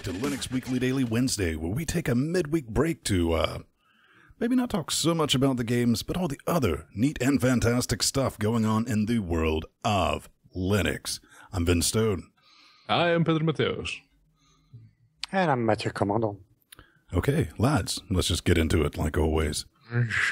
back to Linux Weekly Daily Wednesday, where we take a midweek break to, maybe not talk so much about the games, but all the other neat and fantastic stuff going on in the world of Linux. I'm Vince Stone. I am Pedro Mateos. And I'm Mathieu Commandant. Okay, lads, let's just get into it like always.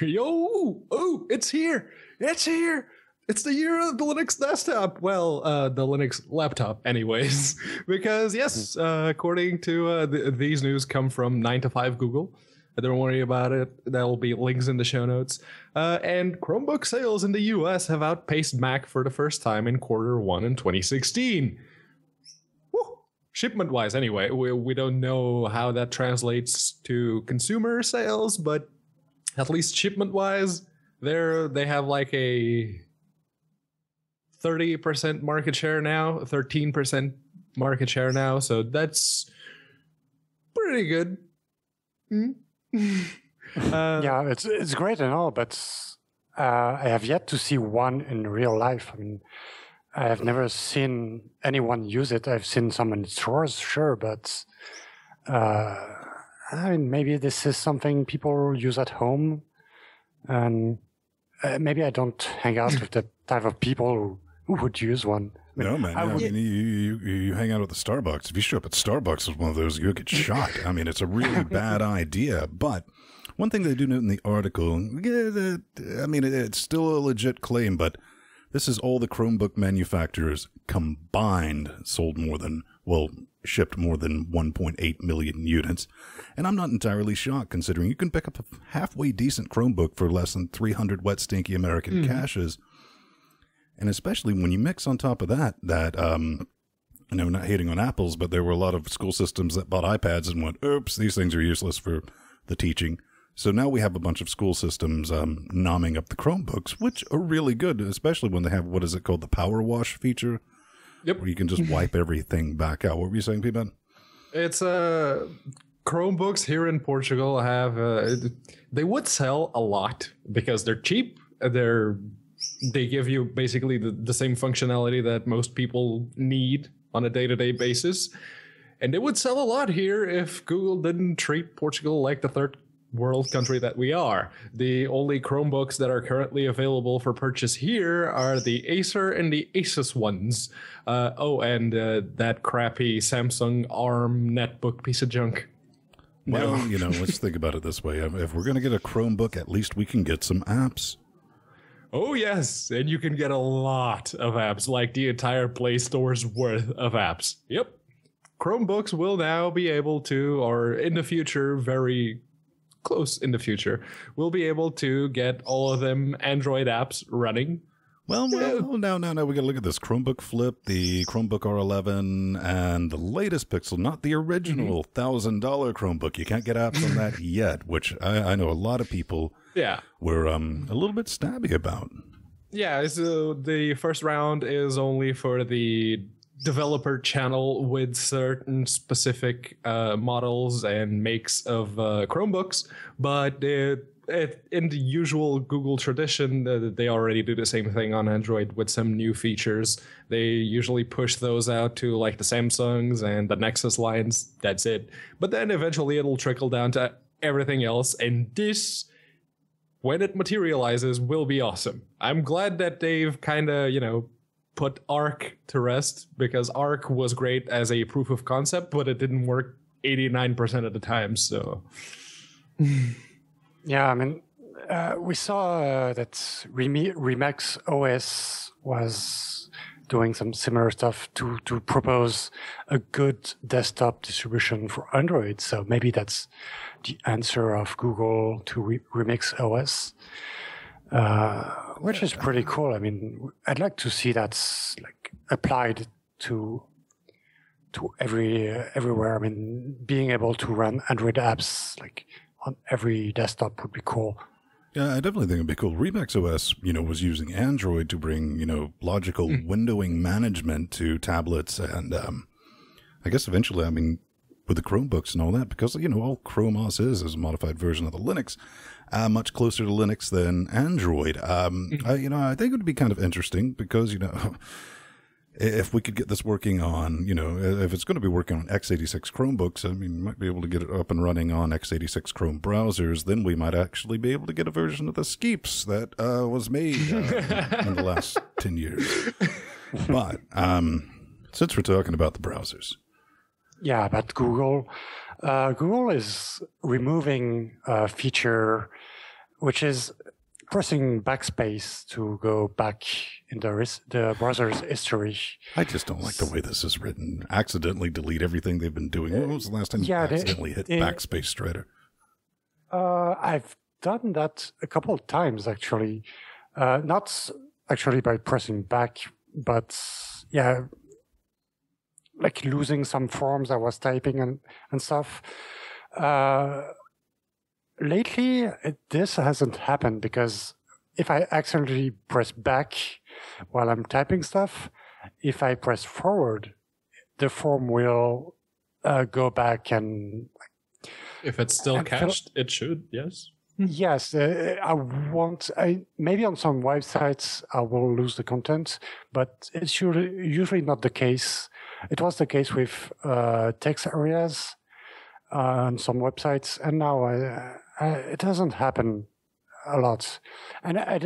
Yo! Oh, it's here! It's here! It's the year of the Linux desktop. Well, the Linux laptop, anyways. Because, yes, according to these news come from 9to5 Google. Don't worry about it. There'll be links in the show notes. And Chromebook sales in the US have outpaced Mac for the first time in Q1 in 2016. Woo! Shipment-wise, anyway. We don't know how that translates to consumer sales, but at least shipment-wise, they have like a 30% market share now, 13% market share now, so that's pretty good. Yeah, it's great and all, but I have yet to see one in real life. I mean, I have never seen anyone use it. I've seen some in stores, sure, but I mean, maybe this is something people use at home, and maybe I don't hang out with the type of people who would use one. I mean, No, man. I mean, you hang out at the Starbucks. If you show up at Starbucks as one of those, you'll get shot. I mean, it's a really bad idea. But one thing they do note in the article, I mean, it's still a legit claim, but this is all the Chromebook manufacturers combined shipped more than 1.8 million units. And I'm not entirely shocked, considering you can pick up a halfway decent Chromebook for less than 300 wet, stinky American cashes. And especially when you mix on top of that, not hating on Apple's, but there were a lot of school systems that bought iPads and went, oops, these things are useless for the teaching. So now we have a bunch of school systems nomming up the Chromebooks, which are really good, especially when they have, what is it called, the power wash feature? Yep. Where you can just wipe everything back out. What were you saying, P-Man? It's Chromebooks here in Portugal have, they would sell a lot because they're cheap, they give you basically the same functionality that most people need on a day-to-day basis. And they would sell a lot here if Google didn't treat Portugal like the third world country that we are. The only Chromebooks that are currently available for purchase here are the Acer and the Asus ones. And that crappy Samsung ARM netbook piece of junk. Well, let's think about it this way. If we're going to get a Chromebook, at least we can get some apps. Oh, yes. And you can get a lot of apps, like the entire Play Store's worth of apps. Yep. Chromebooks will now be able to, or in the future, very close in the future, will be able to get all of them Android apps running. Well, no. We got to look at this Chromebook Flip, the Chromebook R11, and the latest Pixel, not the original $1,000 Chromebook. You can't get apps on that yet, which I know a lot of people were a little bit stabby about. Yeah, so the first round is only for the developer channel with certain specific models and makes of Chromebooks, but in the usual Google tradition, they already do the same thing on Android with some new features. They usually push those out to like the Samsungs and the Nexus lines. That's it. But then eventually it'll trickle down to everything else. And this, when it materializes, will be awesome. I'm glad that they've kind of, put Arc to rest, because Arc was great as a proof of concept, but it didn't work 89% of the time. So... Yeah, I mean, we saw that Remix OS was doing some similar stuff to propose a good desktop distribution for Android. So maybe that's the answer of Google to Remix OS, which is pretty cool. I mean, I'd like to see that's like applied to everywhere. I mean, being able to run Android apps like on every desktop would be cool. Yeah, I definitely think it'd be cool. Remix OS, was using Android to bring, logical windowing management to tablets. And I guess eventually, with the Chromebooks and all that, because, all Chrome OS is a modified version of the Linux, much closer to Linux than Android. I think it would be kind of interesting because, if we could get this working on, if it's going to be working on x86 Chromebooks, I mean, we might be able to get it up and running on x86 Chrome browsers. Then we might actually be able to get a version of the Skeeps that was made in the last 10 years. But since we're talking about the browsers. Yeah, but Google is removing a feature which is pressing backspace to go back in the browser's history. I just don't like the way this is written. Accidentally delete everything they've been doing. When was the last time you accidentally hit backspace, Strider? I've done that a couple of times, actually. Not actually by pressing back, but yeah, like losing some forms I was typing and stuff. Lately, this hasn't happened because if I accidentally press back while I'm typing stuff, if I press forward, the form will go back and... If it's still cached, it should, yes? Yes, I won't. Maybe on some websites I will lose the content, but it's usually not the case. It was the case with text areas on some websites, and now it doesn't happen a lot. And I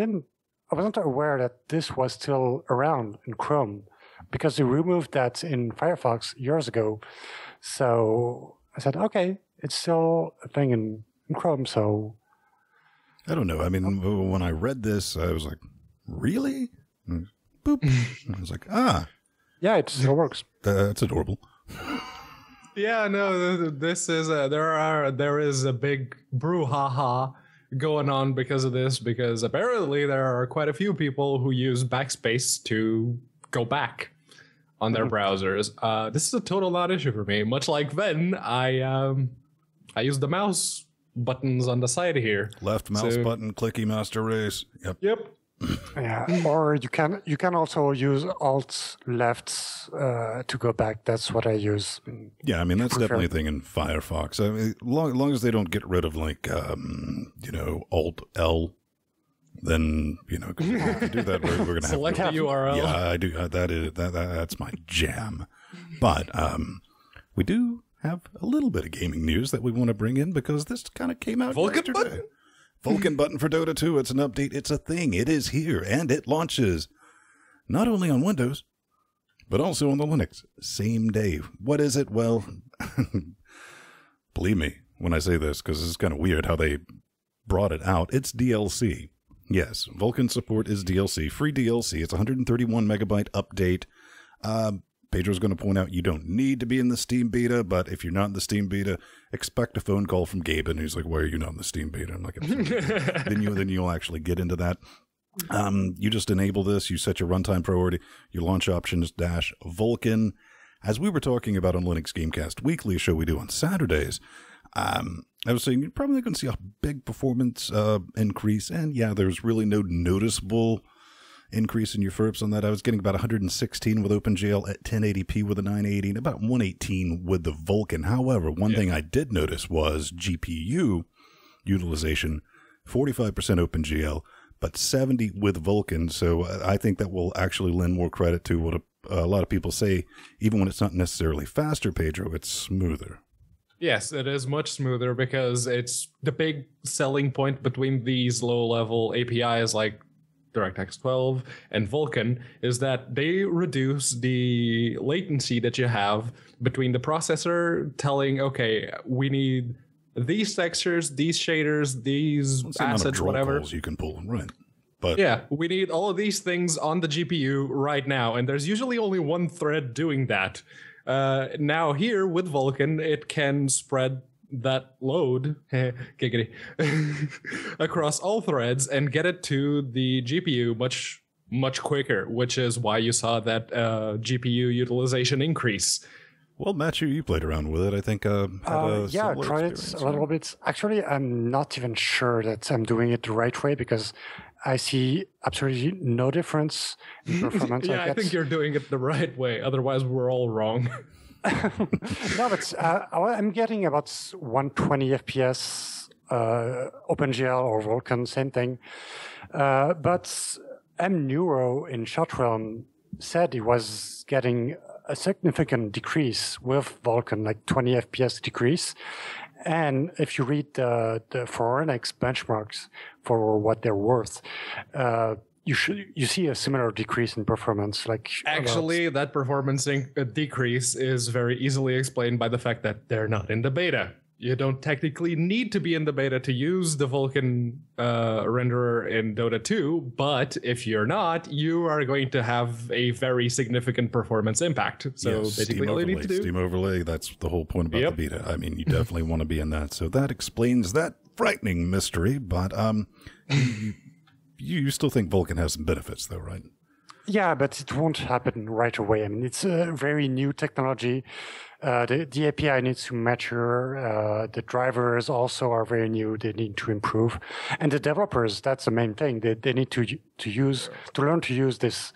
wasn't aware that this was still around in Chrome because they removed that in Firefox years ago. So I said, okay, it's still a thing in Chrome, so... I don't know. I mean, when I read this, I was like, really? And boop. I was like, yeah, it still works. That's adorable. Yeah, no, this is there is a big brouhaha going on because of this, because apparently there are quite a few people who use backspace to go back on their browsers. This is a total non-issue for me. Much like Ven, I use the mouse buttons on the side here. Left mouse button, clicky master race. Yep. Yeah, or you can also use Alt left to go back. That's what I use. Yeah, I mean that's definitely a thing in Firefox. I mean, long as they don't get rid of like Alt L, then cause if they do that, we're gonna have select the URL. Yeah, I do. That's my jam. But we do have a little bit of gaming news that we want to bring in because this kind of came out Vulkan yesterday. button? Vulkan button for Dota 2. It's an update. It's a thing. It is here, and it launches not only on Windows, but also on the Linux. Same day. What is it? Well, believe me when I say this, because it's kind of weird how they brought it out. It's DLC. Yes, Vulkan support is DLC. Free DLC. It's a 131 megabyte update. Pedro's going to point out you don't need to be in the Steam beta, but if you're not in the Steam beta, expect a phone call from Gabe, and he's like, "Why are you not in the Steam beta?" I'm like, then you'll actually get into that. You just enable this. You set your runtime priority. Your launch options -Vulkan. As we were talking about on Linux Gamecast Weekly, a show we do on Saturdays, I was saying you're probably going to see a big performance increase, and yeah, there's really no noticeable increase in your FERPs on that. I was getting about 116 with OpenGL at 1080p with a 980 and about 118 with the Vulkan. However, one thing I did notice was GPU utilization, 45% OpenGL, but 70 with Vulkan. So I think that will actually lend more credit to what a lot of people say, even when it's not necessarily faster, Pedro, it's smoother. Yes, it is much smoother because it's the big selling point between these low-level APIs like DirectX 12 and Vulkan is that they reduce the latency that you have between the processor telling, okay, we need these textures, these shaders, these assets, whatever. You can pull, right? But yeah, we need all of these things on the GPU right now, and there's usually only one thread doing that. Now here with Vulkan, it can spread that load giggity across all threads and get it to the GPU much quicker, which is why you saw that GPU utilization increase. Well, Matt, you played around with it. I think yeah, I tried it a little bit. Actually, I'm not even sure that I'm doing it the right way because I see absolutely no difference in performance. Yeah, I think you're doing it the right way. Otherwise, we're all wrong. No, but I'm getting about 120 FPS, OpenGL or Vulkan, same thing. But M Neuro in Shotrealm said he was getting a significant decrease with Vulkan, like 20 FPS decrease. And if you read the Forenix benchmarks for what they're worth, you see a similar decrease in performance. Like actually, that performance decrease is very easily explained by the fact that they're not in the beta. You don't technically need to be in the beta to use the Vulkan renderer in Dota 2, but if you're not, you are going to have a very significant performance impact. So basically all you need to do... Steam overlay, that's the whole point about the beta. I mean, you definitely want to be in that. So that explains that frightening mystery, but you still think Vulkan has some benefits, though, right? Yeah, but it won't happen right away. I mean, it's a very new technology. The API needs to mature. The drivers also are very new. They need to improve. And the developers, that's the main thing. They need to learn to use this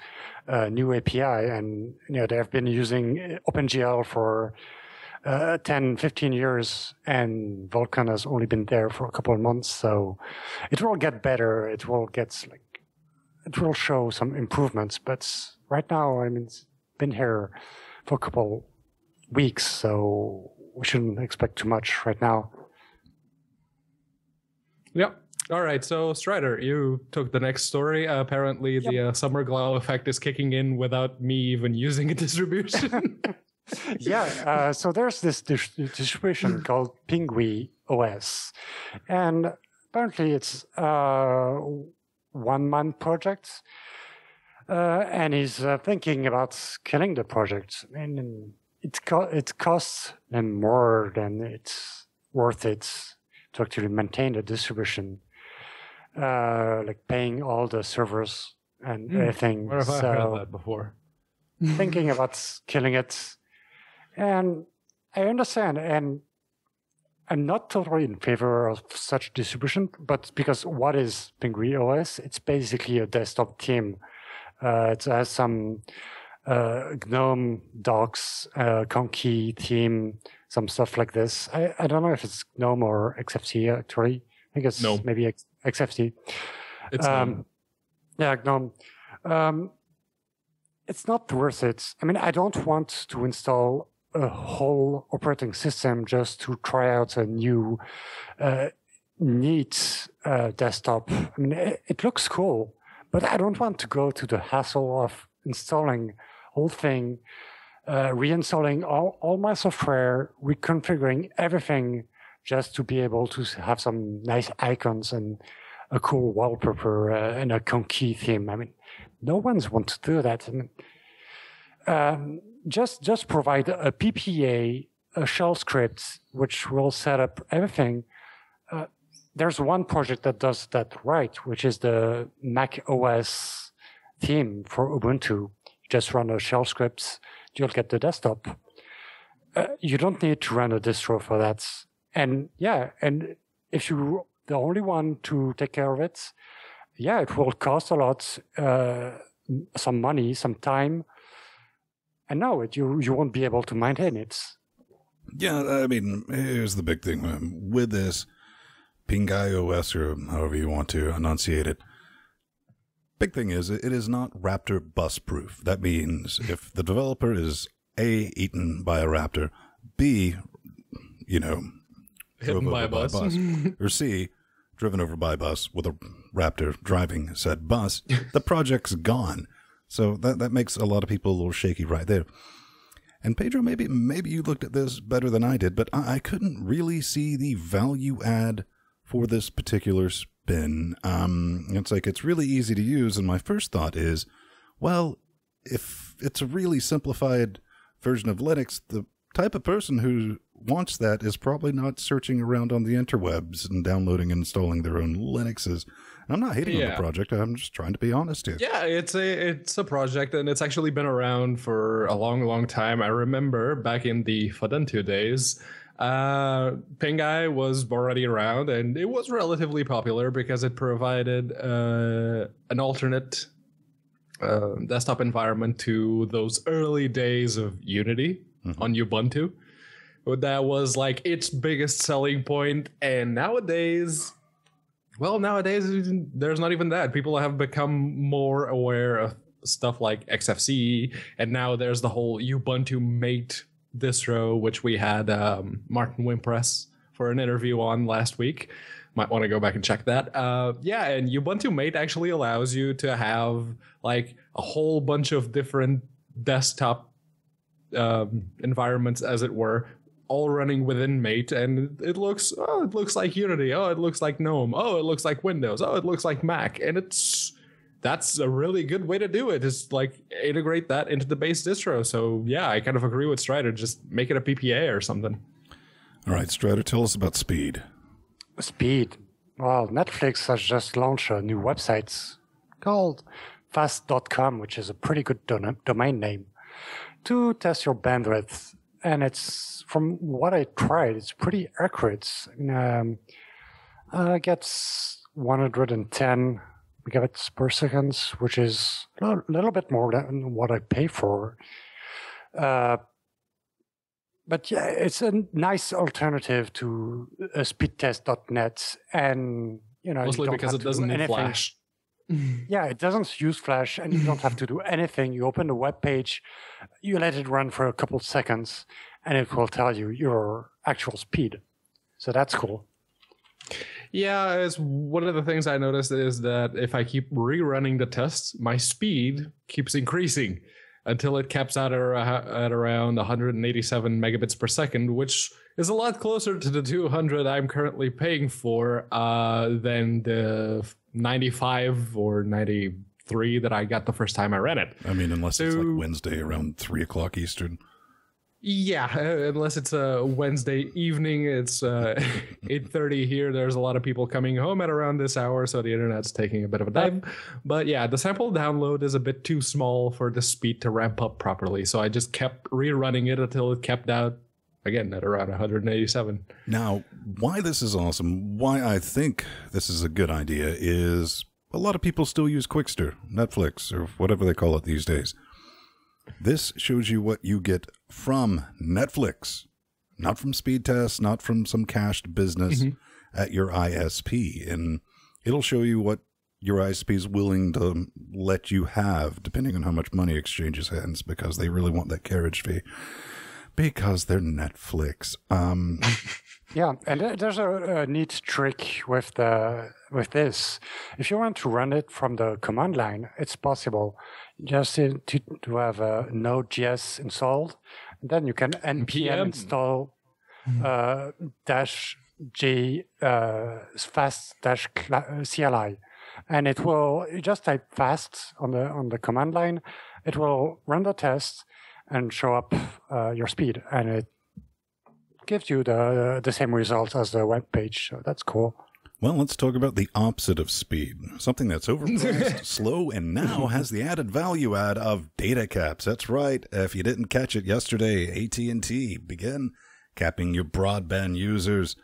new API. And they have been using OpenGL for 10, 15 years, and Vulkan has only been there for a couple of months. So it will get better. It will show some improvements. But right now, I mean, it's been here for a couple weeks, so we shouldn't expect too much right now. Yep. All right. So Strider, you took the next story. Apparently, the summer glow effect is kicking in without me even using a distribution. Yeah. So there's this distribution called Pinguy OS, and apparently it's a one-man project, and he's thinking about killing the project. I mean, it costs them more than it's worth it to actually maintain the distribution, like paying all the servers and everything. Where have I heard that before? Thinking about killing it, and I understand, and I'm not totally in favor of such distribution, but because what is Pinguy OS? It's basically a desktop theme. It has some GNOME docs, Conky theme, some stuff like this. I don't know if it's GNOME or XFCE actually. I think it's maybe XFCE. It's GNOME. Yeah, GNOME. It's not worth it. I mean, I don't want to install a whole operating system just to try out a new, neat desktop. I mean, it looks cool, but I don't want to go to the hassle of installing whole thing, reinstalling all my software, reconfiguring everything just to be able to have some nice icons and a cool wallpaper and a Conky theme. I mean, no one's want to do that. I mean, just provide a PPA, a shell script, which will set up everything. There's one project that does that right, which is the Mac OS theme for Ubuntu. Just run a shell script, you'll get the desktop. You don't need to run a distro for that. And and if you're the only one to take care of it, it will cost a lot, some money, some time. And no, you won't be able to maintain it. Yeah, I mean, here's the big thing with this Pinguy OS, or however you want to enunciate it. Big thing is, it is not Raptor bus proof. That means if the developer is A, eaten by a Raptor, B, hit by a bus, or C, driven over by a bus with a Raptor driving said bus, the project's gone. So that makes a lot of people a little shaky right there. And Pedro, maybe you looked at this better than I did, but I couldn't really see the value add for this particular spin. It's like it's really easy to use, and my first thought is, well, if it's a really simplified version of Linux, the type of person who wants that is probably not searching around on the interwebs and downloading and installing their own Linuxes. And I'm not hating on the project. I'm just trying to be honest here. Yeah, it's a project, and it's actually been around for a long, long time. I remember back in the Fuduntu days, Pinguy was already around, and it was relatively popular because it provided an alternate desktop environment to those early days of Unity on Ubuntu. That was like its biggest selling point, and nowadays there's not even that. People have become more aware of stuff like XFCE, and now there's the whole Ubuntu Mate distro, which we had Martin Wimpress for an interview on last week. Might want to go back and check that. Yeah, and Ubuntu Mate actually allows you to have like a whole bunch of different desktop environments, as it were, all running within Mate, and it looks like Unity. Oh, it looks like GNOME. Oh, it looks like Windows. Oh, it looks like Mac. And that's a really good way to do it, is like integrate that into the base distro. So yeah, I kind of agree with Strider. Just make it a PPA or something. All right, Strider, tell us about Speed. Speed. Well, Netflix has just launched a new website called fast.com, which is a pretty good domain name, to test your bandwidth. And it's, from what I tried, it's pretty accurate. Gets 110 megabits per second, which is a little bit more than what I pay for. But yeah, it's a nice alternative to speedtest.net, and mostly because it doesn't need Flash. Yeah, it doesn't use Flash, and you don't have to do anything. You open the web page, you let it run for a couple seconds, and it will tell you your actual speed. So that's cool. Yeah, it's one of the things I noticed is that if I keep rerunning the tests, my speed keeps increasing until it caps out at around 187 megabits per second, which is a lot closer to the 200 I'm currently paying for than the 95 or 93 that I got the first time I ran it. I mean, unless it's like Wednesday around 3 o'clock Eastern. Yeah, unless it's a Wednesday evening, it's 8:30 here. There's a lot of people coming home at around this hour, so the internet's taking a bit of a dive. But yeah, the sample download is a bit too small for the speed to ramp up properly, so I just kept rerunning it until it capped out, again, at around 187. Now, why this is awesome, why I think this is a good idea, is a lot of people still use Quickster, Netflix, or whatever they call it these days. This shows you what you get from Netflix, not from speed tests, not from some cached business at your ISP. And it'll show you what your ISP is willing to let you have, depending on how much money exchanges hands, because they really want that carriage fee, because they're Netflix. Yeah, and there's a neat trick with this. If you want to run it from the command line, it's possible. Just to have a Node.js installed, and then you can npm install -g fast-CLI, and it will, you just type fast on the command line. It will run the test and show up your speed, and it gives you the same results as the web page. So that's cool. Well, let's talk about the opposite of speed. Something that's overpriced, slow, and now has the added value add of data caps. That's right. If you didn't catch it yesterday, AT&T began capping your broadband users.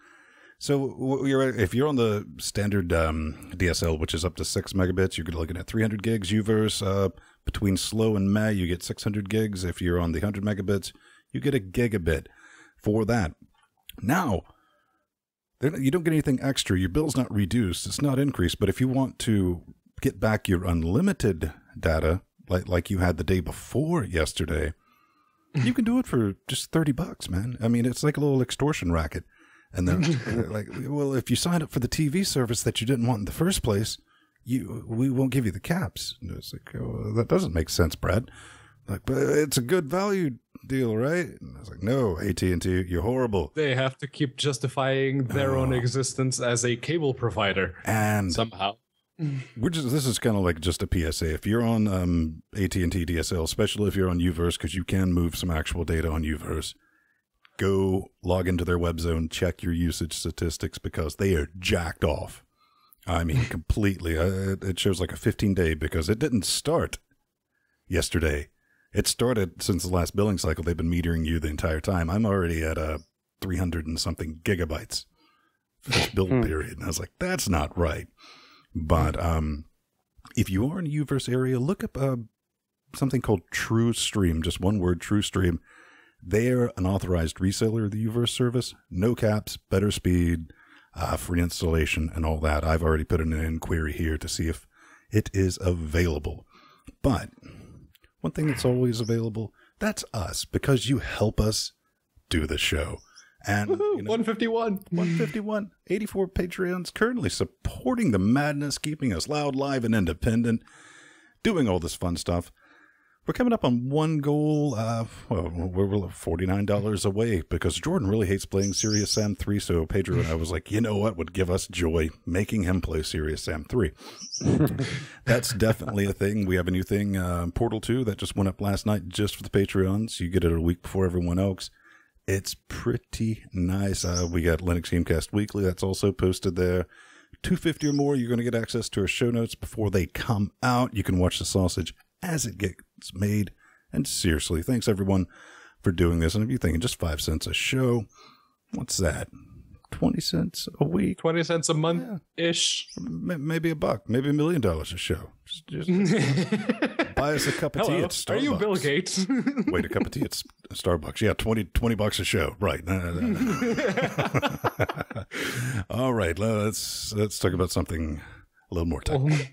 So if you're on the standard DSL, which is up to 6 megabits, you're looking at 300 gigs UVerse. Between slow and meh, you get 600 gigs. If you're on the 100 megabits, you get a gigabit for that. Now, you don't get anything extra. Your bill's not reduced. It's not increased. But if you want to get back your unlimited data, like you had the day before yesterday, you can do it for just $30, man. I mean, it's like a little extortion racket. And they're like, well, if you sign up for the TV service that you didn't want in the first place, we won't give you the caps. And it's like, oh, that doesn't make sense, Brad. Like, but it's a good value deal, right? And I was like, no, AT&T, you're horrible. They have to keep justifying their own existence as a cable provider, and somehow. This is kind of like just a PSA. If you're on AT&T DSL, especially if you're on UVerse, because you can move some actual data on UVerse, go log into their web zone, check your usage statistics, because they are jacked off. I mean, completely. It shows like a 15-day, because it didn't start yesterday. It started since the last billing cycle. They've been metering you the entire time. I'm already at 300 and something gigabytes for this bill period. And I was like, that's not right. But if you are in the UVerse area, look up something called TrueStream. Just one word, TrueStream. They're an authorized reseller of the UVerse service. No caps, better speed, free installation, and all that. I've already put in an inquiry here to see if it is available. But one thing that's always available, that's us, because you help us do the show. And 151, 84 Patreons currently supporting the madness, keeping us loud, live, and independent, doing all this fun stuff. We're coming up on one goal. Well, we're $49 away because Jordan really hates playing Serious Sam 3. So Pedro and I was like, you know what would give us joy? Making him play Serious Sam 3. That's definitely a thing. We have a new thing, Portal 2, that just went up last night just for the Patreons. You get it a week before everyone else. It's pretty nice. We got Linux Gamecast Weekly. That's also posted there. $2.50 or more. You're going to get access to our show notes before they come out. You can watch the sausage as it gets made. And seriously, thanks everyone for doing this. And if you're thinking just 5 cents a show, what's that? 20 cents a week? 20 cents a month-ish. Yeah. Maybe $1, maybe $1 million a show. Just buy us a cup of tea at Starbucks. Are you Bill Gates? Wait, a cup of tea at Starbucks. Yeah, $20 a show. Right. All right, let's talk about something a little more technical.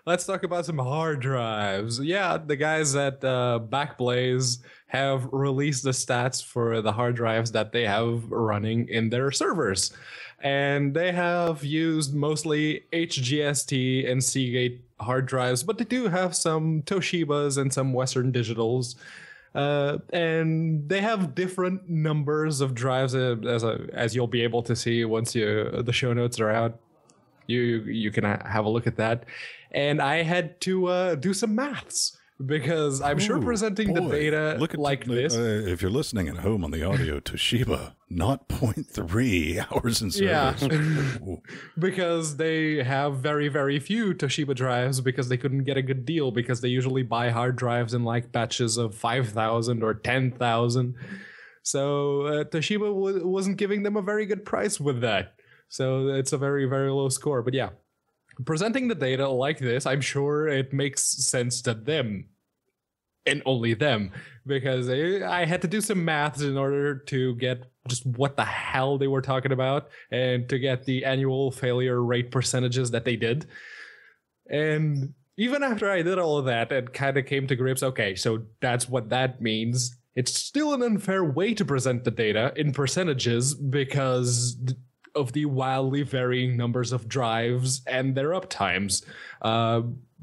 Let's talk about some hard drives. Yeah, the guys at Backblaze have released the stats for the hard drives that they have running in their servers. And they have used mostly HGST and Seagate hard drives, but they do have some Toshibas and some Western Digitals. And they have different numbers of drives, as you'll be able to see once the show notes are out. You can have a look at that. And I had to do some maths because I'm sure presenting the data like this. If you're listening at home on the audio, Toshiba, not 0.3 hours in service. Yeah, because they have very, very few Toshiba drives because they couldn't get a good deal because they usually buy hard drives in like batches of 5,000 or 10,000. So Toshiba wasn't giving them a very good price with that. So it's a very, very low score. But yeah, presenting the data like this, I'm sure it makes sense to them and only them, because I had to do some maths in order to get just what the hell they were talking about and to get the annual failure rate percentages that they did. And even after I did all of that and kind of came to grips, okay, so that's what that means. It's still an unfair way to present the data in percentages because of the wildly varying numbers of drives and their uptimes.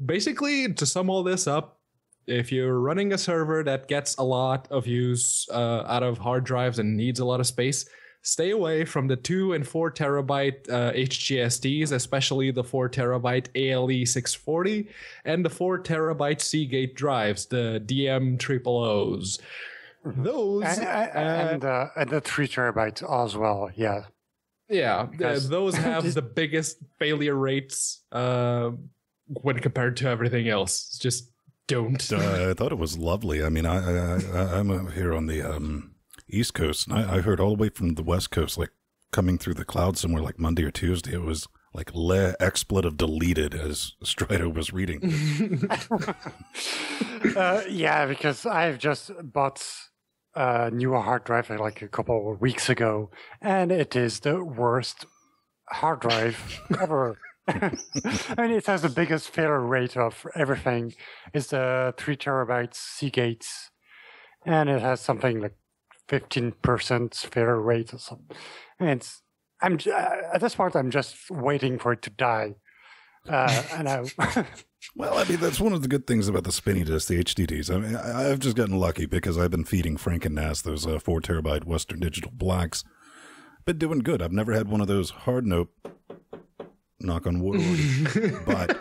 Basically, to sum all this up, if you're running a server that gets a lot of use out of hard drives and needs a lot of space, stay away from the 2 and 4 terabyte HGSTs, especially the 4 terabyte ALE 640 and the 4 terabyte Seagate drives, the DM000s. Those and the 3 terabytes as well, yeah. Yeah, those have the biggest failure rates when compared to everything else. Just don't. I thought it was lovely. I mean, I'm here on the East Coast, and I heard all the way from the West Coast, like coming through the cloud somewhere like Monday or Tuesday. It was like expletive deleted as Strider was reading. Yeah, because I've just bought a new hard drive like a couple of weeks ago, and it is the worst hard drive ever. I mean, it has the biggest failure rate of everything. It's the 3 terabytes Seagates, and it has something like 15% failure rate or something. And at this point, I'm just waiting for it to die. Well, I mean, that's one of the good things about the spinny disk, the HDDs. I mean, I've just gotten lucky because I've been feeding Frank and Nas those 4 terabyte Western Digital Blacks. Been doing good. I've never had one of those hard note, knock on wood. But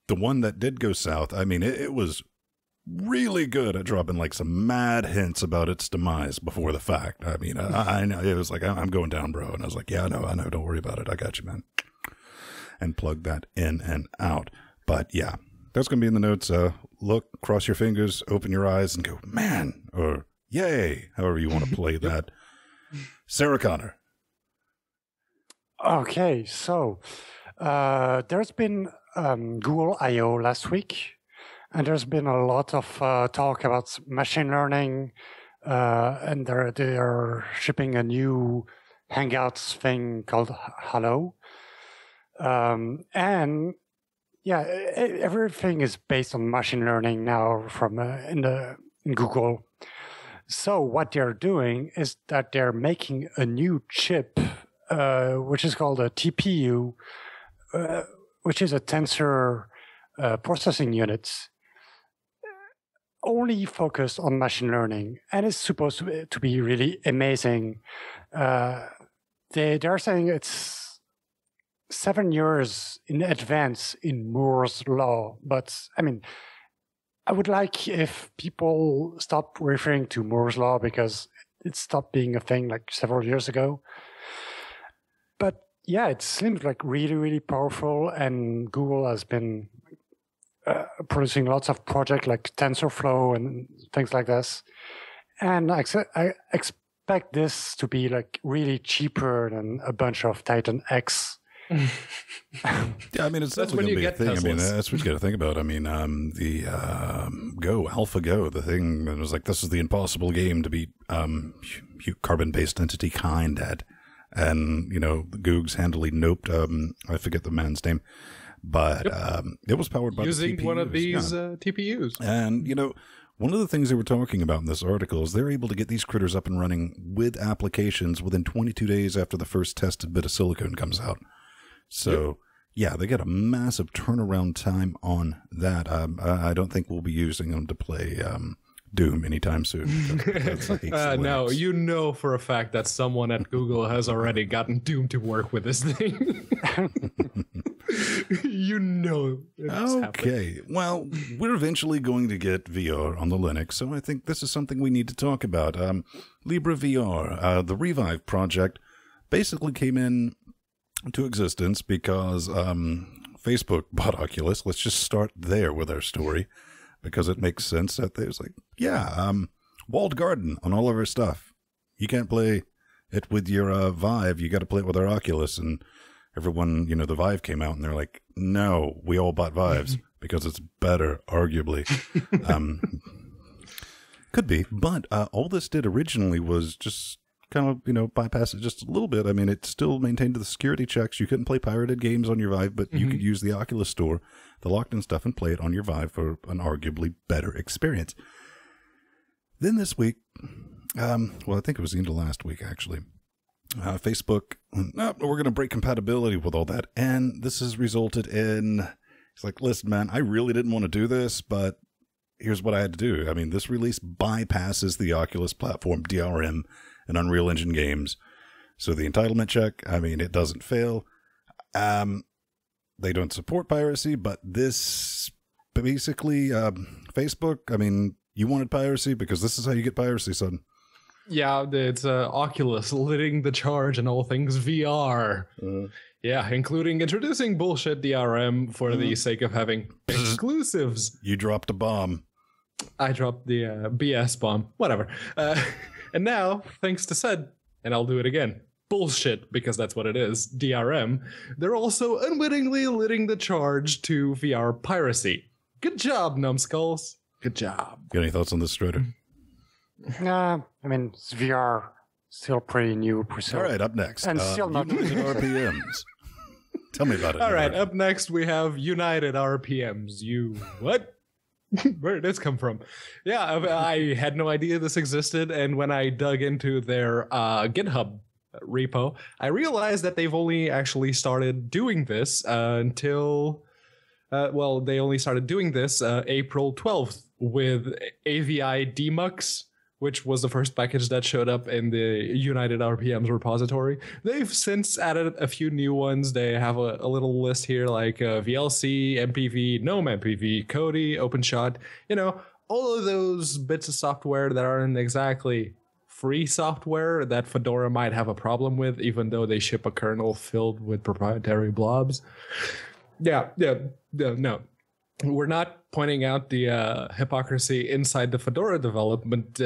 the one that did go south, I mean, it was really good at dropping like some mad hints about its demise before the fact. I mean, I know it was like, I'm going down, bro. And I was like, yeah, I know. Don't worry about it. I got you, man. And plug that in and out. But yeah, that's going to be in the notes. Look, cross your fingers, open your eyes, and go, man, or yay, however you want to play that. Sarah Connor. Okay, so there's been Google I/O last week, and there's been a lot of talk about machine learning, and they are shipping a new Hangouts thing called Hello. And yeah, everything is based on machine learning now from in Google. So what they're doing is that they're making a new chip, which is called a TPU, which is a tensor processing unit, only focused on machine learning, and it's supposed to be really amazing. They're saying it's 7 years in advance in Moore's law, but I mean, I would like if people stop referring to Moore's law because it stopped being a thing like several years ago. But yeah, it seems like really, really powerful, and Google has been producing lots of projects like TensorFlow and things like this. And I expect this to be like really cheaper than a bunch of Titan X. Yeah, I mean, it's That's when you get thing. Teslas. I mean, that's what you got to think about. I mean, the AlphaGo, the thing that was like, this is the impossible game to beat carbon-based entity kind at. And, you know, the Googs handily noped, I forget the man's name, but it was powered by using the TPUs, one of these yeah. TPUs. And, you know, one of the things they were talking about in this article is they're able to get these critters up and running with applications within 22 days after the first tested bit of silicon comes out. So, yeah, they get a massive turnaround time on that. I don't think we'll be using them to play Doom anytime soon. No, you know for a fact that someone at Google has already gotten Doom to work with this thing. You know. Okay, well, we're eventually going to get VR on the Linux, so I think this is something we need to talk about. Libre VR, the Revive project, basically came into existence because Facebook bought Oculus. Let's just start there with our story, because it makes sense that there's like, walled garden on all of our stuff. You can't play it with your Vive. You got to play it with our Oculus. And everyone, you know, the Vive came out and they're like, no, we all bought Vives because it's better, arguably. Could be. But all this did originally was just kind of, you know, bypass it just a little bit. I mean, it still maintained the security checks. You couldn't play pirated games on your Vive, but you could use the Oculus Store, the locked-in stuff, and play it on your Vive for an arguably better experience. Then this week, well, I think it was the end of last week, actually, Facebook, we're going to break compatibility with all that, and this has resulted in, it's like, listen, man, I really didn't want to do this, but here's what I had to do. I mean, this release bypasses the Oculus platform, DRM, and Unreal Engine games. So the entitlement check, I mean, it doesn't fail. They don't support piracy, but this basically, Facebook, I mean, you wanted piracy because this is how you get piracy, son. Yeah, it's Oculus leading the charge in all things VR. Yeah, including introducing bullshit DRM for the sake of having exclusives. You dropped a bomb. I dropped the BS bomb. Whatever. And now, thanks to said, and I'll do it again, bullshit, because that's what it is, DRM, they're also unwittingly leading the charge to VR piracy. Good job, numbskulls. Good job. Got any thoughts on this, Strider? I mean, it's VR still pretty new. All right, up next. And still not United RPMs. Tell me about it. All right, up next we have United RPMs. You what? Where did this come from? Yeah, I had no idea this existed, and when I dug into their GitHub repo, I realized that they've only actually started doing this until, they only started doing this April 12th with AVI Demux, which was the first package that showed up in the United RPMs repository. They've since added a few new ones. They have a little list here like VLC, MPV, GNOME MPV, Kodi, OpenShot, you know, all of those bits of software that aren't exactly free software that Fedora might have a problem with, even though they ship a kernel filled with proprietary blobs. No. We're not pointing out the hypocrisy inside the Fedora development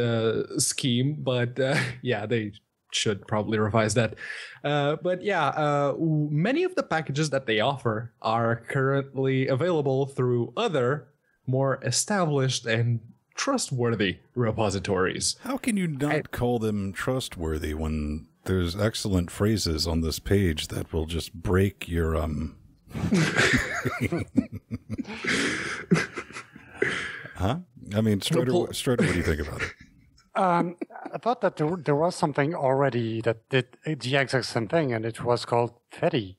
scheme, but they should probably revise that. Many of the packages that they offer are currently available through other, more established and trustworthy repositories. How can you not call them trustworthy when there's excellent phrases on this page that will just break your Huh? I mean, Strider, what do you think about it? I thought that there was something already that did the exact same thing, and it was called Fetty.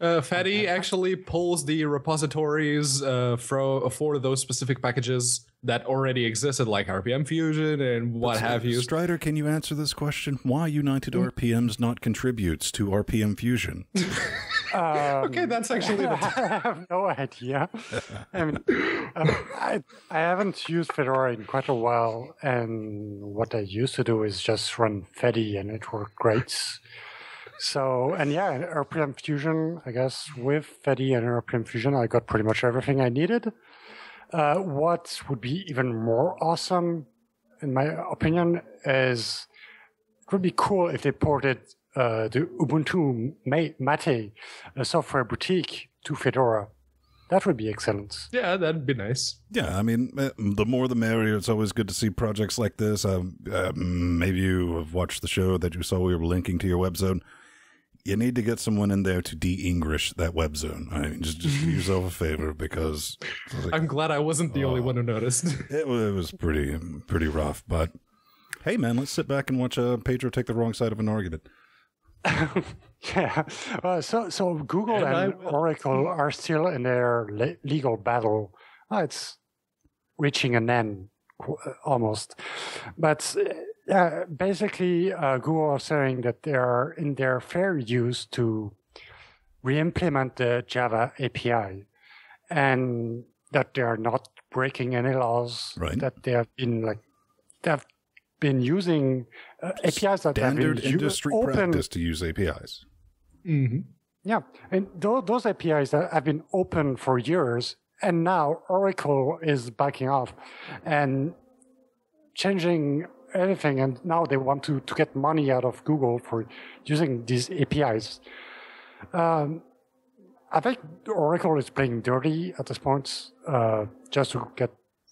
Fetty actually pulls the repositories for those specific packages that already existed, like RPM Fusion and what have you. Strider, can you answer this question? Why United RPMs not contributes to RPM Fusion? Okay, that's actually I have no idea. I mean, I haven't used Fedora in quite a while, and what I used to do is just run Fetty, and it worked great. So, and yeah, RPM Fusion, I guess with Fetty and RPM Fusion, I got pretty much everything I needed. What would be even more awesome, in my opinion, is it would be cool if they ported the Ubuntu Mate software boutique to Fedora. That would be excellent. Yeah, that'd be nice. Yeah, I mean, the more the merrier. It's always good to see projects like this. Maybe you have watched the show that you saw we were linking to your web zone. You need to get someone in there to de-English that web zone. I mean, just do yourself a favor, because I'm glad I wasn't the only one who noticed. It was pretty rough. But hey, man, let's sit back and watch Pedro take the wrong side of an argument. Yeah. So Google and Oracle are still in their legal battle. It's reaching an end almost, but. Basically, Google are saying that they are in their fair use to re-implement the Java API, and that they are not breaking any laws. Right. That they have been using APIs that have been standard industry practice to use APIs. Mm-hmm. Yeah, and those APIs that have been open for years, and now Oracle is backing off and changing anything, and now they want to get money out of Google for using these APIs. I think Oracle is playing dirty at this point, just to get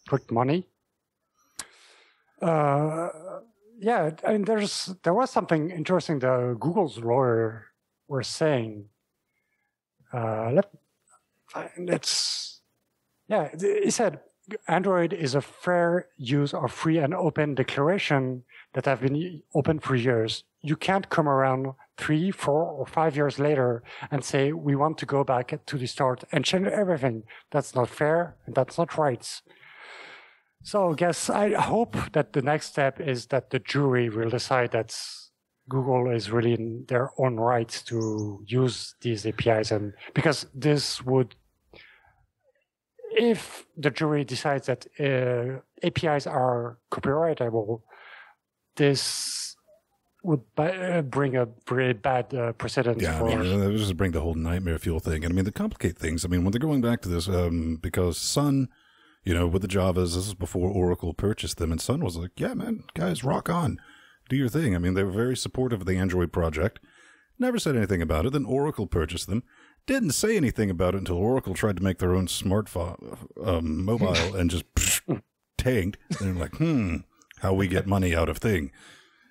quick money. Yeah, I mean, there was something interesting that Google's lawyer were saying. He said, Android is a fair use of free and open declaration that have been open for years. You can't come around 3, 4, or 5 years later and say, we want to go back to the start and change everything. That's not fair, and that's not right. So I hope that the next step is that the jury will decide that Google is really in their own right to use these APIs, and because this would, if the jury decides that APIs are copyrightable, this would bring a very bad precedent. Yeah, for... I mean, it would just bring the whole nightmare fuel thing. And I mean, to complicate things, I mean, when they're going back to this, because Sun, with the Javas, this is before Oracle purchased them, and Sun was like, yeah, man, guys, rock on. Do your thing. I mean, they were very supportive of the Android project. Never said anything about it. Then Oracle purchased them. Didn't say anything about it until Oracle tried to make their own smartphone, mobile, and just tanked. And they're like, how we get money out of thing.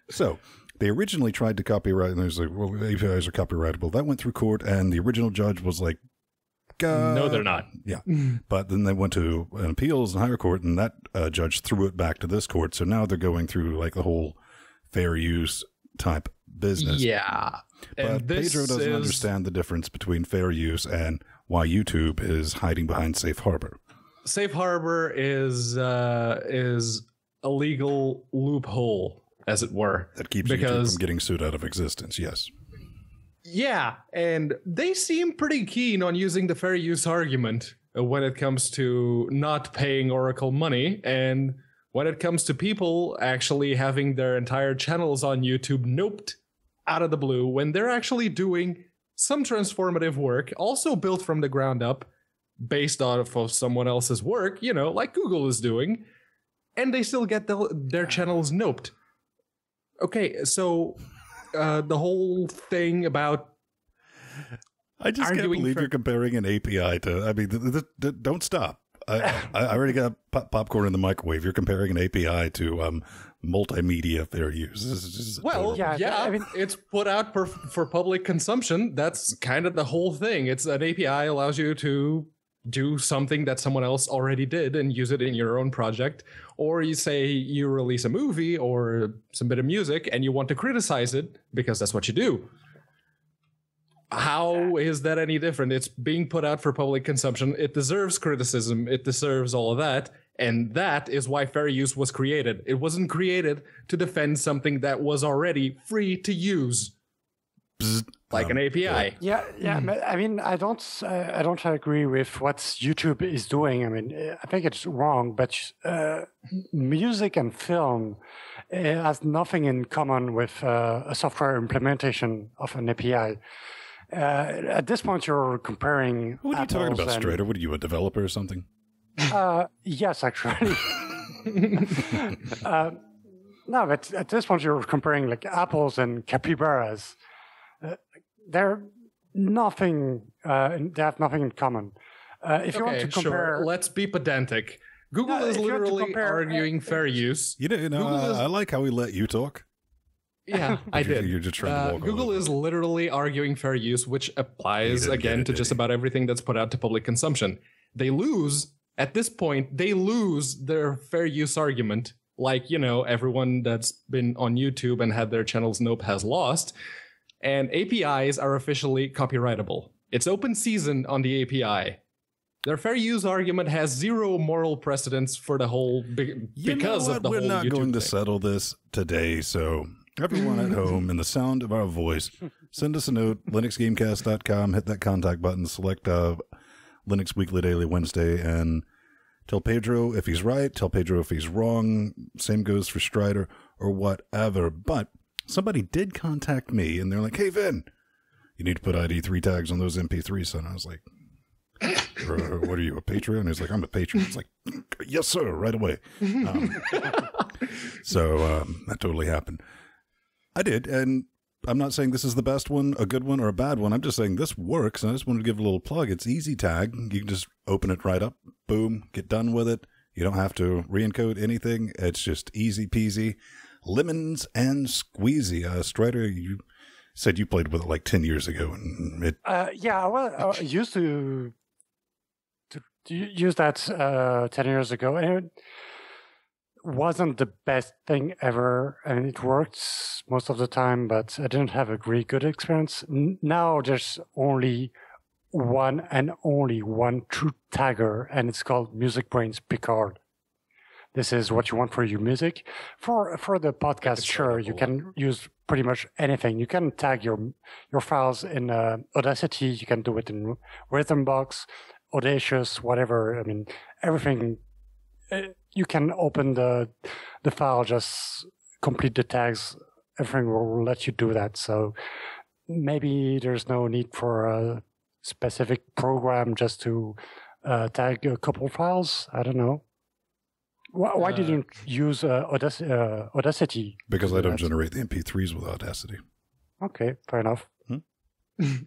So they originally tried to copyright, and there's like, well, APIs are copyrightable. That went through court, and the original judge was like, no, they're not. Yeah. But then they went to an appeals and higher court, and that judge threw it back to this court. So now they're going through like the whole fair use type business. Yeah. But Pedro doesn't understand the difference between fair use and why YouTube is hiding behind Safe Harbor. Safe Harbor is a legal loophole, as it were. That keeps YouTube from getting sued out of existence, yes. Yeah, and they seem pretty keen on using the fair use argument when it comes to not paying Oracle money, and when it comes to people actually having their entire channels on YouTube noped out of the blue when they're actually doing some transformative work, also built from the ground up, based off of someone else's work, like Google is doing, and they still get their channels noped. Okay, so the whole thing about I just can't believe you're comparing an API to, I mean, don't stop. I already got popcorn in the microwave. You're comparing an API to multimedia fair use. This is just Well, Yeah, yeah, I mean- it's put out for public consumption. That's kind of the whole thing. It's an API allows you to do something that someone else already did and use it in your own project. Or you say you release a movie or some bit of music and you want to criticize it because that's what you do. How is that any different? It's being put out for public consumption. It deserves criticism. It deserves all of that. And that is why fair use was created. It wasn't created to defend something that was already free to use, like an API. Yeah. But, I mean, I don't agree with what YouTube is doing. I mean, I think it's wrong. But music and film has nothing in common with a software implementation of an API. At this point, you're comparing. What are you talking about, and- Strider? What are you, a developer or something? Yes, actually. No, but at this point you're comparing like apples and capybaras. They're nothing. They have nothing in common. If you want to compare, sure. Let's be pedantic. Google No, is if you want to literally compare- arguing fair use. You know, Google is- I like how we let you talk. Yeah, I did. You're just trying to walk all Google over. is literally arguing fair use, which applies He didn't get again it, to did just he? about everything that's put out to public consumption. They lose at this point. They lose their fair use argument. Like, you know, everyone that's been on YouTube and had their channels Nope has lost. And APIs are officially copyrightable. It's open season on the API. Their fair use argument has zero moral precedence for the whole because of the We're whole not YouTube going to thing. settle this today, so everyone at home, in the sound of our voice, send us a note, linuxgamecast.com, hit that contact button, select Linux Weekly Daily Wednesday, and tell Pedro if he's right, tell Pedro if he's wrong. Same goes for Strider or whatever. But somebody did contact me, and they're like, hey, Vin, you need to put ID3 tags on those MP3s. And I was like, what are you, a Patreon? He's like, I'm a patron. It's like, yes, sir, right away. So that totally happened. I did, and I'm not saying this is the best one, a good one, or a bad one. I'm just saying this works, and I just wanted to give a little plug. It's easy tag. You can just open it right up, boom, get done with it. You don't have to re-encode anything. It's just easy peasy. Lemons and squeezy. Strider, you said you played with it like 10 years ago, and it yeah, well, I used to use that 10 years ago, and it wasn't the best thing ever. I mean, it worked most of the time, but I didn't have a really good experience. Now there's only one true tagger, and it's called Music Brains Picard. This is what you want for your music. For the podcast, sure, you can use pretty much anything. You can tag your files in Audacity. You can do it in Rhythmbox, Audacious, whatever. I mean, everything. You can open the file, just complete the tags. Everything will let you do that. So maybe there's no need for a specific program just to tag a couple files. I don't know. Why didn't you use Audacity? because I don't generate the MP3s with Audacity. Okay, fair enough.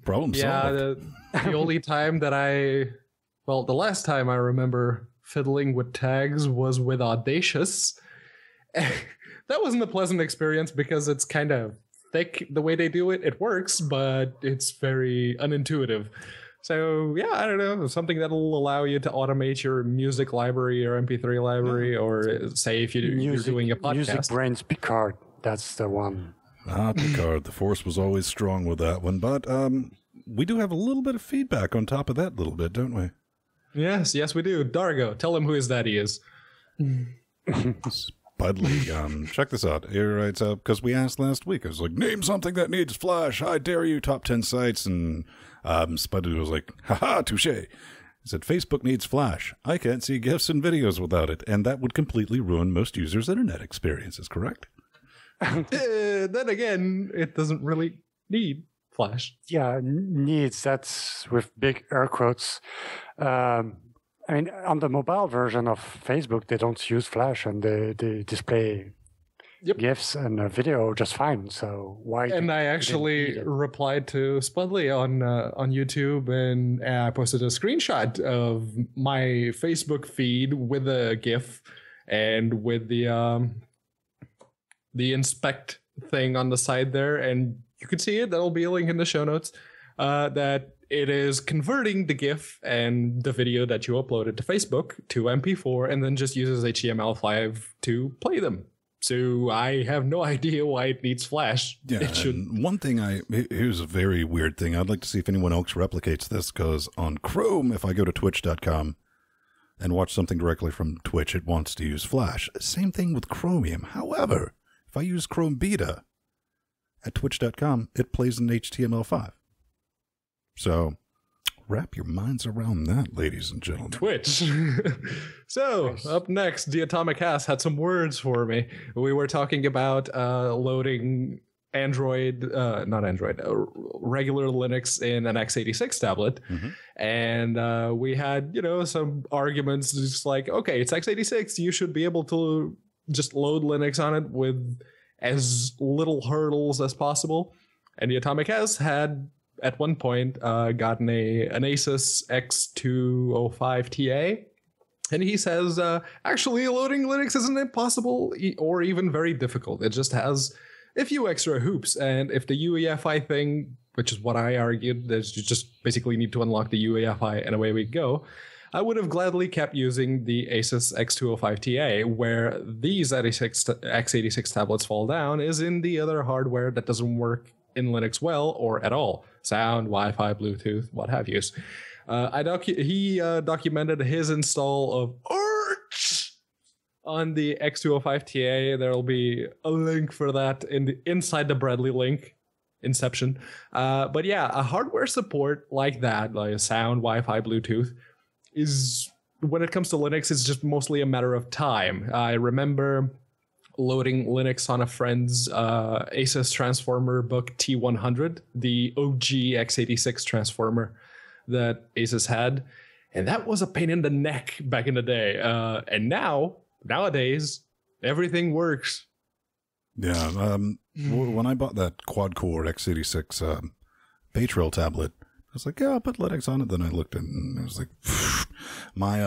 Problem Yeah, solved. the only time that the last time I remember fiddling with tags was with Audacious. That wasn't a pleasant experience because it's kind of thick the way they do it. It works, but it's very unintuitive. So yeah, I don't know, something that'll allow you to automate your music library or MP3 library, or say if you're doing a podcast. Music Brains Picard, that's the one. Picard, the force was always strong with that one, but we do have a little bit of feedback on top of that little bit, don't we? Yes, we do. Dargo, tell him who his daddy is. Spudley, check this out. He writes up, because we asked last week, I was like, name something that needs Flash, I dare you, top 10 sites, and Spudley was like, haha, touche. He said, Facebook needs Flash. I can't see GIFs and videos without it, and that would completely ruin most users' internet experiences, correct? Then again, it doesn't really need Flash. Yeah, needs, that's with big air quotes. I mean, on the mobile version of Facebook, they don't use Flash, and they display GIFs and video just fine. So why? And I actually replied to Spudley on YouTube, and I posted a screenshot of my Facebook feed with a GIF and with the the inspect thing on the side there, and you can see it. That'll be a link in the show notes. That it is converting the GIF and the video that you uploaded to Facebook to MP4, and then just uses HTML5 to play them. So I have no idea why it needs Flash. Yeah, it should. One thing here's a very weird thing. I'd like to see if anyone else replicates this, because on Chrome, if I go to twitch.com and watch something directly from Twitch, it wants to use Flash. Same thing with Chromium. However, if I use Chrome Beta at twitch.com, it plays in HTML5. So wrap your minds around that, ladies and gentlemen. Twitch. So, up next, the Atomic Ass had some words for me. We were talking about loading regular Linux in an x86 tablet. Mm-hmm. And we had, some arguments just like, okay, it's x86. You should be able to just load Linux on it with as little hurdles as possible. And the Atomic Ass had at one point gotten an Asus X205 TA, and he says actually loading Linux isn't impossible or even very difficult. It just has a few extra hoops, and if the UEFI thing, which is what I argued, that you just basically need to unlock the UEFI and away we go, I would have gladly kept using the Asus X205 TA. Where these x86 tablets fall down is in the other hardware that doesn't work in Linux well or at all. Sound, Wi-Fi, Bluetooth, what have you. He documented his install of Arch on the X205 TA. There'll be a link for that inside the Bradley link, Inception. But yeah, a hardware support like that, like sound, Wi-Fi, Bluetooth, is, when it comes to Linux, it's just mostly a matter of time. I remember loading Linux on a friend's Asus transformer book T100, the OG x86 transformer that Asus had, and that was a pain in the neck back in the day. And nowadays, everything works. Yeah, when I bought that quad-core x86 Paytrail tablet, I was like, yeah, I'll put Linux on it. Then I looked at it and I was like, my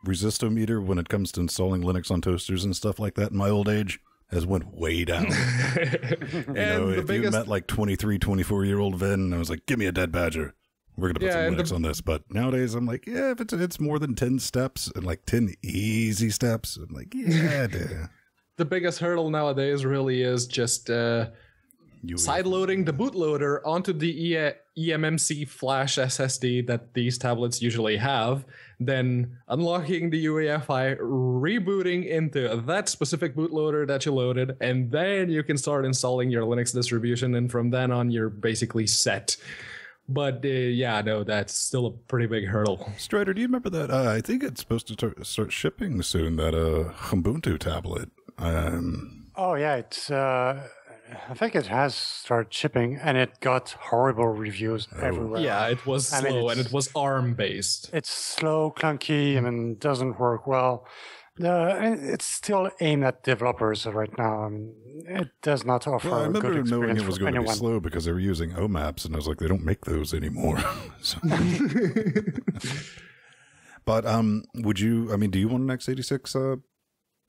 resistometer when it comes to installing Linux on toasters and stuff like that in my old age has went way down. If you met like 23, 24-year-old Vin, I was like, give me a dead badger. We're going to put some Linux on this. But nowadays I'm like, yeah, if it's more than 10 steps and like 10 easy steps, I'm like, yeah, dude. The biggest hurdle nowadays really is just sideloading the bootloader onto the eMMC flash SSD that these tablets usually have, then unlocking the UEFI, rebooting into that specific bootloader that you loaded, and then you can start installing your Linux distribution, and from then on you're basically set. But that's still a pretty big hurdle. Strider, do you remember that? I think it's supposed to start shipping soon, that Ubuntu tablet. Oh yeah, it's I think it has started shipping, and it got horrible reviews everywhere. Yeah, it was slow, and it was ARM based. It's slow, clunky, doesn't work well. It's still aimed at developers right now. It does not offer I remember good experience knowing it was going to be anyone. slow because they were using OMAPs, and I was like, they don't make those anymore. But do you want an x86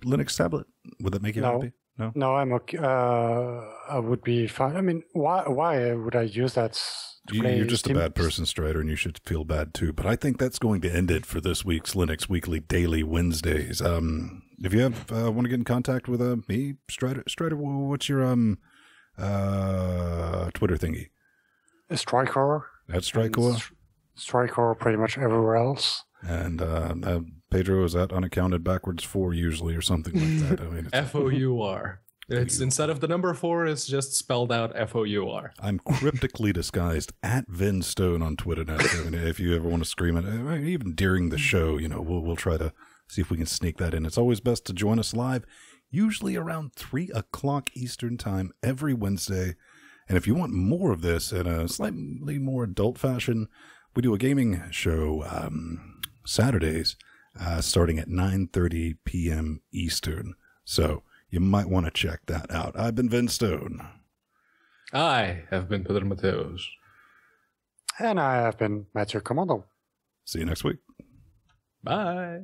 Linux tablet? Would that make you happy? No, I'm okay. I would be fine. Why would I use that? You're just a bad person, Strider, and you should feel bad too. But I think that's going to end it for this week's Linux Weekly Daily Wednesdays. If you want to get in contact with me, Strider, what's your Twitter thingy? Strikor. That's Strikor. Strikor pretty much everywhere else. And Pedro is at unaccounted backwards 4 usually or something like that. FOUR. It's instead of the number 4, it's just spelled out FOUR. I'm cryptically disguised at Vin Stone on Twitter now. If you ever want to scream it, even during the show, we'll try to see if we can sneak that in. It's always best to join us live, usually around 3 o'clock Eastern time every Wednesday. And if you want more of this in a slightly more adult fashion, we do a gaming show Saturdays starting at 9:30 p.m. Eastern. So you might want to check that out. I've been Vin Stone. I have been Pedro Mateos. And I have been Mathieu Commando. See you next week. Bye.